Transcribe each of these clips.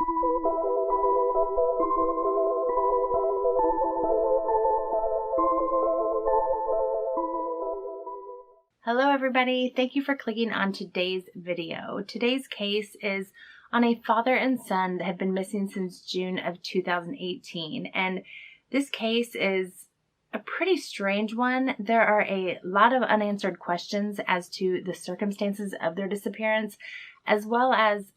Hello everybody, thank you for clicking on today's video. Today's case is on a father and son that have been missing since June of 2018, and this case is a pretty strange one. There are a lot of unanswered questions as to the circumstances of their disappearance, as well as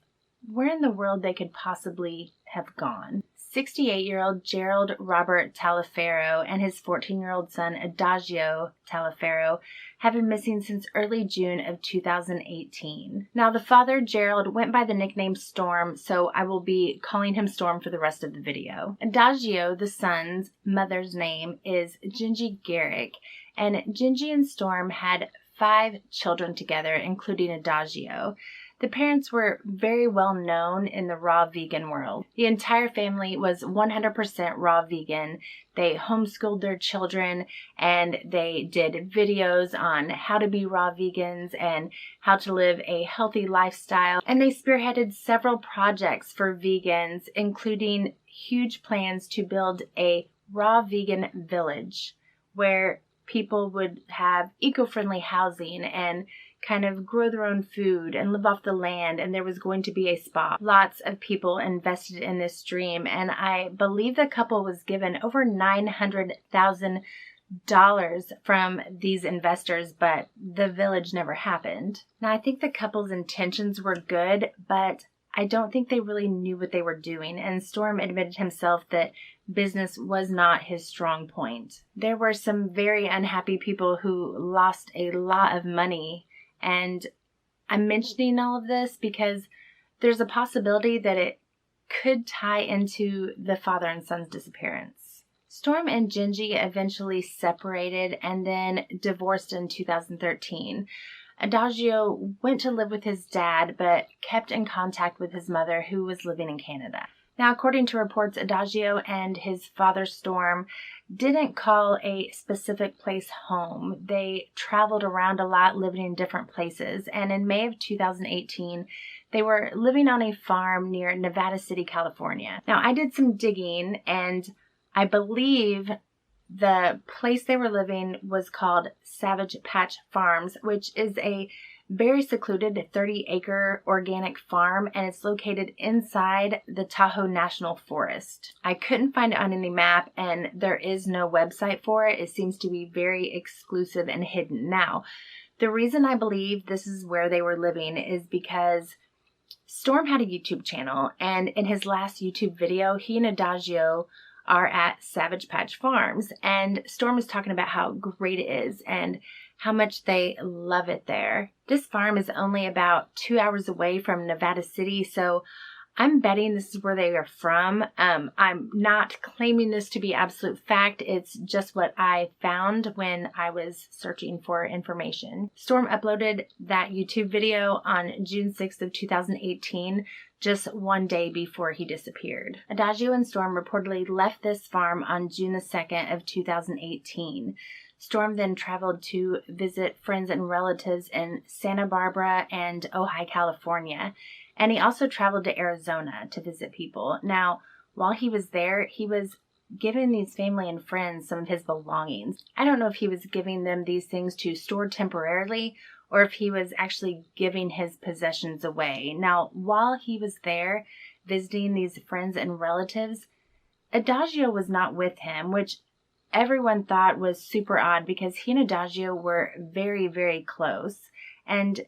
where in the world they could possibly have gone. 68-year-old Gerald Robert Talifero and his 14-year-old son Adagio Talifero have been missing since early June of 2018. Now, the father, Gerald, went by the nickname Storm, so I will be calling him Storm for the rest of the video. Adagio, the son's mother's name, is Gingy Garrick, and Gingy and Storm had 5 children together, including Adagio. The parents were very well known in the raw vegan world. The entire family was 100% raw vegan. They homeschooled their children and they did videos on how to be raw vegans and how to live a healthy lifestyle. And they spearheaded several projects for vegans, including huge plans to build a raw vegan village where people would have eco-friendly housing and kind of grow their own food and live off the land, and there was going to be a spa. Lots of people invested in this dream, and I believe the couple was given over $900,000 from these investors, but the village never happened. Now, I think the couple's intentions were good, but I don't think they really knew what they were doing, and Storm admitted himself that business was not his strong point. There were some very unhappy people who lost a lot of money, and I'm mentioning all of this because there's a possibility that it could tie into the father and son's disappearance. Storm and Gingy eventually separated and then divorced in 2013. Adagio went to live with his dad, but kept in contact with his mother, who was living in Canada. Now, according to reports, Adagio and his father, Storm, didn't call a specific place home. They traveled around a lot, living in different places. And in May of 2018, they were living on a farm near Nevada City, California. Now, I did some digging, and I believe the place they were living was called Savage Patch Farms, which is a very secluded 30-acre organic farm, and it's located inside the Tahoe National Forest. I couldn't find it on any map, and there is no website for it. It seems to be very exclusive and hidden. Now, the reason I believe this is where they were living is because Storm had a YouTube channel, and in his last YouTube video, he and Adagio are at Savage Patch Farms, and Storm is talking about how great it is and how much they love it there. This farm is only about 2 hours away from Nevada City, so I'm betting this is where they are from. I'm not claiming this to be absolute fact. It's just what I found when I was searching for information. Storm uploaded that YouTube video on June 6th of 2018, just one day before he disappeared. Adagio and Storm reportedly left this farm on June the 2nd of 2018. Storm then traveled to visit friends and relatives in Santa Barbara and Ojai, California. And he also traveled to Arizona to visit people. Now, while he was there, he was giving these family and friends some of his belongings. I don't know if he was giving them these things to store temporarily or if he was actually giving his possessions away. Now, while he was there visiting these friends and relatives, Adagio was not with him, which everyone thought was super odd because he and Adagio were very, very close. And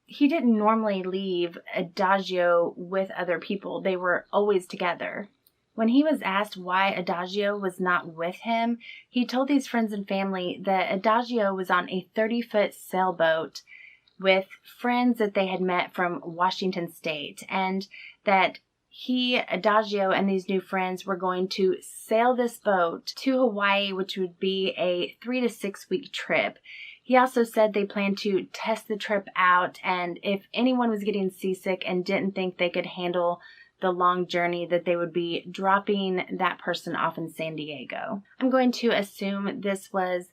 he didn't normally leave Adagio with other people. They were always together. When he was asked why Adagio was not with him, he told these friends and family that Adagio was on a 30-foot sailboat with friends that they had met from Washington State, and that he, Adagio, and these new friends were going to sail this boat to Hawaii, which would be a 3 to 6 week trip. He also said they planned to test the trip out, and if anyone was getting seasick and didn't think they could handle the long journey, that they would be dropping that person off in San Diego. I'm going to assume this was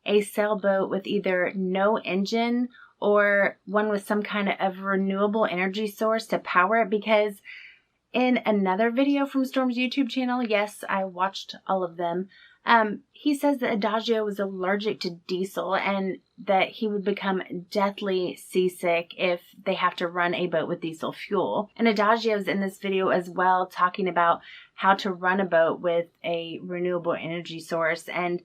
a sailboat with either no engine or one with some kind of renewable energy source to power it, because In another video from Storm's YouTube channel, yes, I watched all of them, he says that Adagio was allergic to diesel and that he would become deathly seasick if they have to run a boat with diesel fuel. And Adagio's in this video as well, talking about how to run a boat with a renewable energy source. And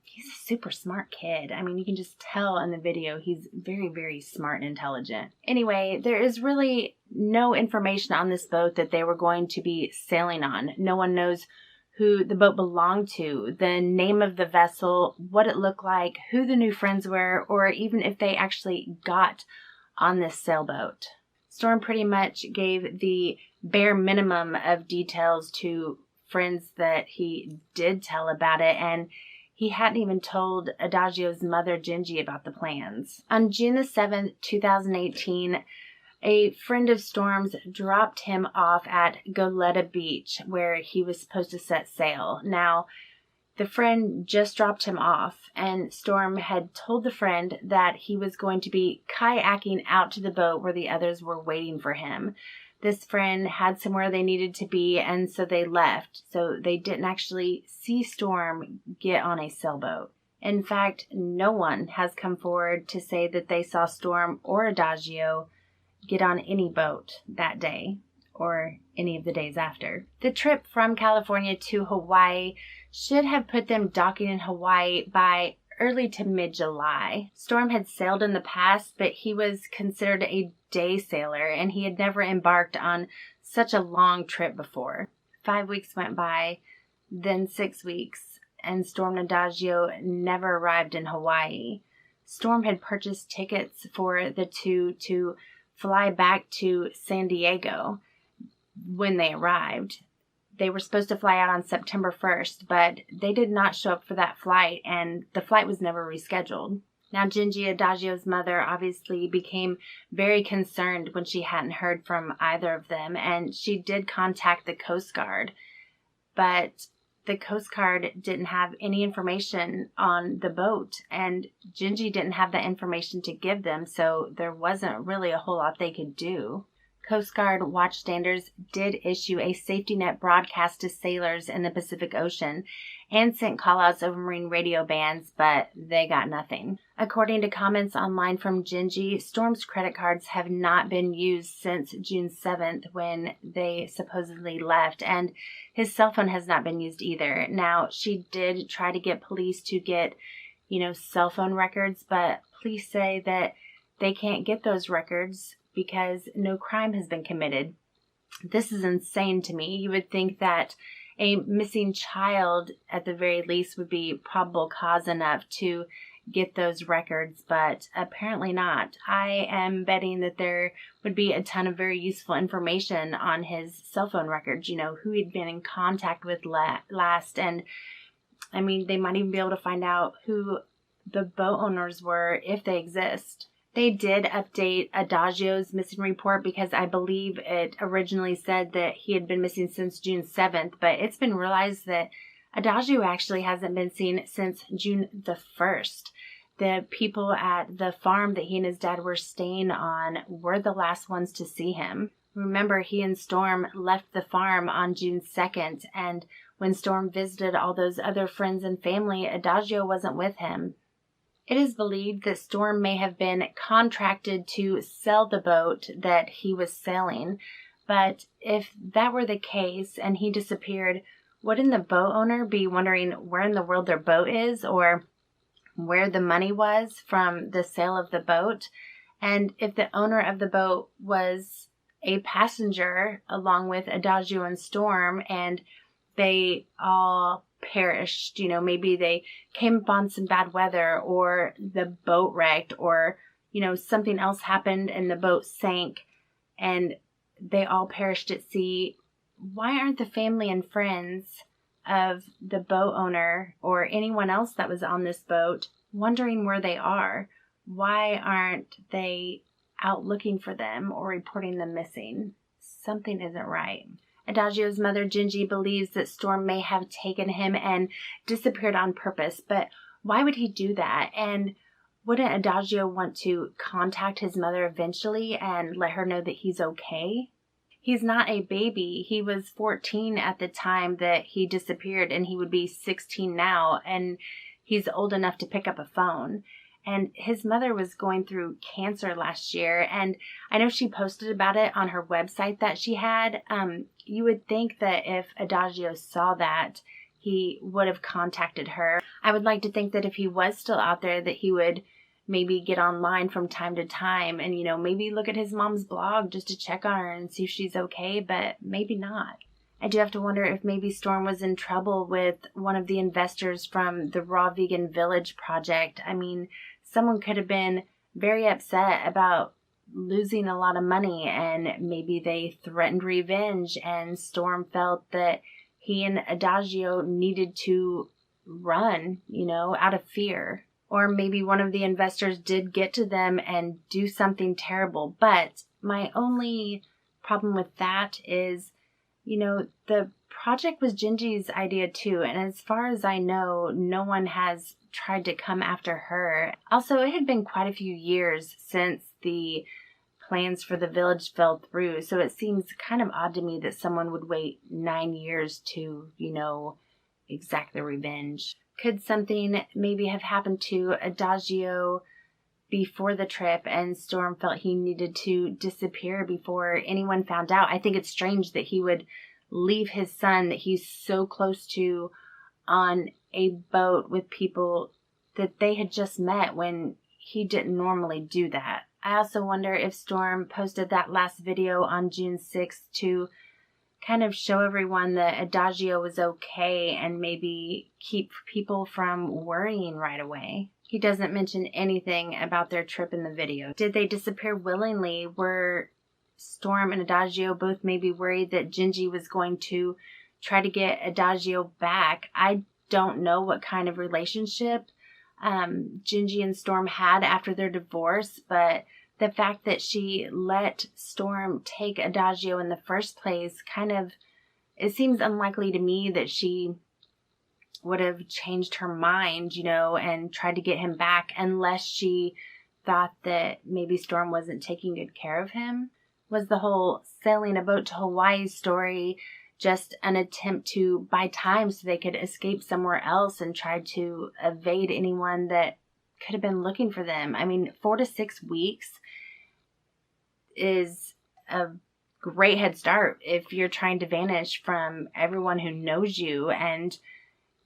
he's a super smart kid. I mean, you can just tell in the video he's very, very smart and intelligent. Anyway, there is really no information on this boat that they were going to be sailing on. No one knows who the boat belonged to, the name of the vessel, what it looked like, who the new friends were, or even if they actually got on this sailboat. Storm pretty much gave the bare minimum of details to friends that he did tell about it, and he hadn't even told Adagio's mother, Gingy, about the plans. On June the 7th, 2018, a friend of Storm's dropped him off at Goleta Beach, where he was supposed to set sail. Now, the friend just dropped him off, and Storm had told the friend that he was going to be kayaking out to the boat where the others were waiting for him. This friend had somewhere they needed to be, and so they left. So they didn't actually see Storm get on a sailboat. In fact, no one has come forward to say that they saw Storm or Adagio get on any boat that day or any of the days after. The trip from California to Hawaii should have put them docking in Hawaii by early to mid-July. Storm had sailed in the past, but he was considered a day sailor, and he had never embarked on such a long trip before. 5 weeks went by, then 6 weeks, and Storm and Adagio never arrived in Hawaii. Storm had purchased tickets for the two to fly back to San Diego when they arrived. They were supposed to fly out on September 1st, but they did not show up for that flight, and the flight was never rescheduled. Now, Gingy, Adagio's mother, obviously became very concerned when she hadn't heard from either of them, and she did contact the Coast Guard, but the Coast Guard didn't have any information on the boat, and Gingy didn't have that information to give them, so there wasn't really a whole lot they could do. Coast Guard watchstanders did issue a safety net broadcast to sailors in the Pacific Ocean and sent callouts over marine radio bands, but they got nothing. According to comments online from Gingy, Storm's credit cards have not been used since June 7th when they supposedly left, and his cell phone has not been used either. Now, she did try to get police to get, cell phone records, but police say that they can't get those records because no crime has been committed. This is insane to me. You would think that a missing child, at the very least, would be probable cause enough to get those records, but apparently not. I am betting that there would be a ton of very useful information on his cell phone records, who he'd been in contact with last, and I mean, they might even be able to find out who the boat owners were if they exist. They did update Adagio's missing report because I believe it originally said that he had been missing since June 7th, but it's been realized that Adagio actually hasn't been seen since June the 1st. The people at the farm that he and his dad were staying on were the last ones to see him. Remember, he and Storm left the farm on June 2nd, and when Storm visited all those other friends and family, Adagio wasn't with him. It is believed that Storm may have been contracted to sell the boat that he was sailing, but if that were the case and he disappeared, wouldn't the boat owner be wondering where in the world their boat is or where the money was from the sale of the boat? And if the owner of the boat was a passenger along with Adagio and Storm and they all perished, maybe they came upon some bad weather or the boat wrecked or, something else happened and the boat sank and they all perished at sea, why aren't the family and friends of the boat owner or anyone else that was on this boat wondering where they are? Why aren't they out looking for them or reporting them missing? Something isn't right. Adagio's mother, Gingy, believes that Storm may have taken him and disappeared on purpose, but why would he do that? And wouldn't Adagio want to contact his mother eventually and let her know that he's okay? He's not a baby. He was 14 at the time that he disappeared, and he would be 16 now, and he's old enough to pick up a phone. And his mother was going through cancer last year, and I know she posted about it on her website that she had. You would think that if Adagio saw that, he would have contacted her. I would like to think that if he was still out there, that he would maybe get online from time to time and, maybe look at his mom's blog just to check on her and see if she's okay, but maybe not. I do have to wonder if maybe Storm was in trouble with one of the investors from the Raw Vegan Village project. I mean, someone could have been very upset about losing a lot of money, and maybe they threatened revenge, and Storm felt that he and Adagio needed to run, out of fear. Or maybe one of the investors did get to them and do something terrible. But my only problem with that is, the project was Gingy's idea too. And as far as I know, no one has tried to come after her. Also, it had been quite a few years since the plans for the village fell through. So it seems kind of odd to me that someone would wait 9 years to, exact their revenge. Could something maybe have happened to Adagio before the trip and Storm felt he needed to disappear before anyone found out? I think it's strange that he would leave his son that he's so close to on a boat with people that they had just met when he didn't normally do that. I also wonder if Storm posted that last video on June 6th to kind of show everyone that Adagio was okay and maybe keep people from worrying right away. He doesn't mention anything about their trip in the video. Did they disappear willingly? Were Storm and Adagio both maybe worried that Gingy was going to try to get Adagio back? I don't know what kind of relationship Gingy and Storm had after their divorce, but the fact that she let Storm take Adagio in the first place it seems unlikely to me that she would have changed her mind, and tried to get him back unless she thought that maybe Storm wasn't taking good care of him. Was the whole sailing a boat to Hawaii story just an attempt to buy time so they could escape somewhere else and try to evade anyone that could have been looking for them? I mean, 4 to 6 weeks is a great head start if you're trying to vanish from everyone who knows you, and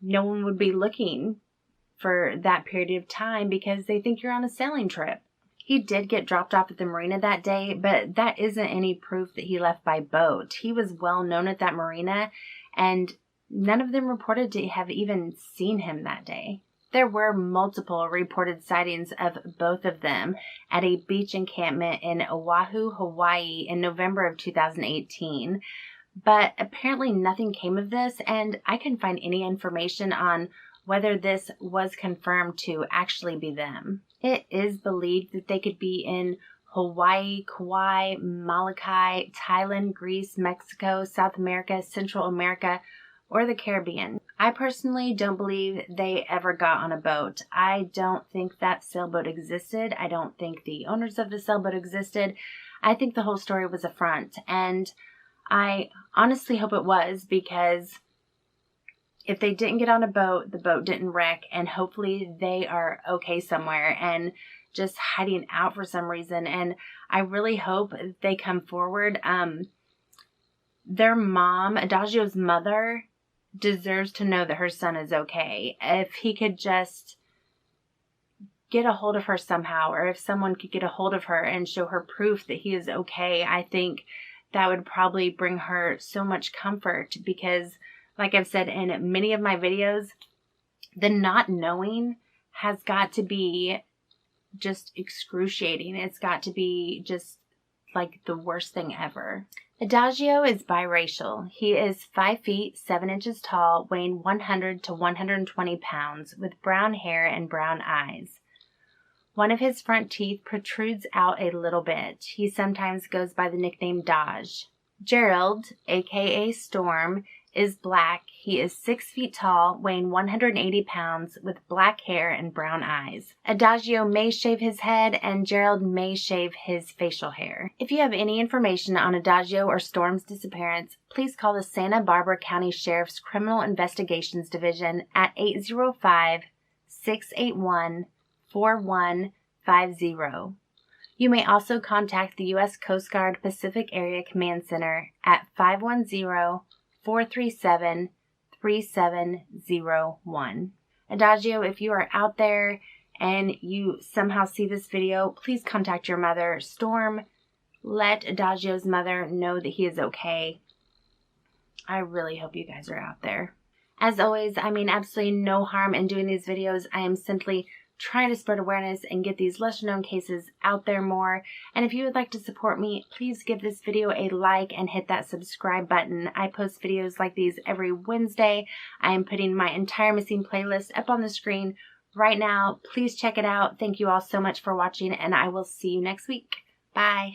no one would be looking for that period of time because they think you're on a sailing trip. He did get dropped off at the marina that day, but that isn't any proof that he left by boat. He was well known at that marina, and none of them reported to have even seen him that day. There were multiple reported sightings of both of them at a beach encampment in Oahu, Hawaii in November of 2018. But apparently nothing came of this, and I couldn't find any information on whether this was confirmed to actually be them. It is believed that they could be in Hawaii, Kauai, Molokai, Thailand, Greece, Mexico, South America, Central America, or the Caribbean. I personally don't believe they ever got on a boat. I don't think that sailboat existed. I don't think the owners of the sailboat existed. I think the whole story was a front, and I honestly hope it was, because if they didn't get on a boat, the boat didn't wreck, and hopefully they are okay somewhere and just hiding out for some reason. And I really hope they come forward. Their mom, Adagio's mother, deserves to know that her son is okay. If he could just get a hold of her somehow, or if someone could get a hold of her and show her proof that he is okay, I think that would probably bring her so much comfort, because like I've said in many of my videos, the not knowing has got to be just excruciating. It's got to be just like the worst thing ever. Adagio is biracial. He is 5 feet 7 inches tall, weighing 100 to 120 pounds, with brown hair and brown eyes. One of his front teeth protrudes out a little bit. He sometimes goes by the nickname Dodge. Gerald, aka Storm, is black. He is 6 feet tall, weighing 180 pounds, with black hair and brown eyes. Adagio may shave his head, and Gerald may shave his facial hair. If you have any information on Adagio or Storm's disappearance, please call the Santa Barbara County Sheriff's Criminal Investigations Division at 805-681-4150. You may also contact the U.S. Coast Guard Pacific Area Command Center at 510-437-3701. Adagio, if you are out there and you somehow see this video, please contact your mother. Storm, let Adagio's mother know that he is okay. I really hope you guys are out there. As always, I mean absolutely no harm in doing these videos. I am simply trying to spread awareness and get these lesser known cases out there more. And if you would like to support me, please give this video a like and hit that subscribe button. I post videos like these every Wednesday. I am putting my entire missing playlist up on the screen right now. Please check it out. Thank you all so much for watching, and I will see you next week. Bye.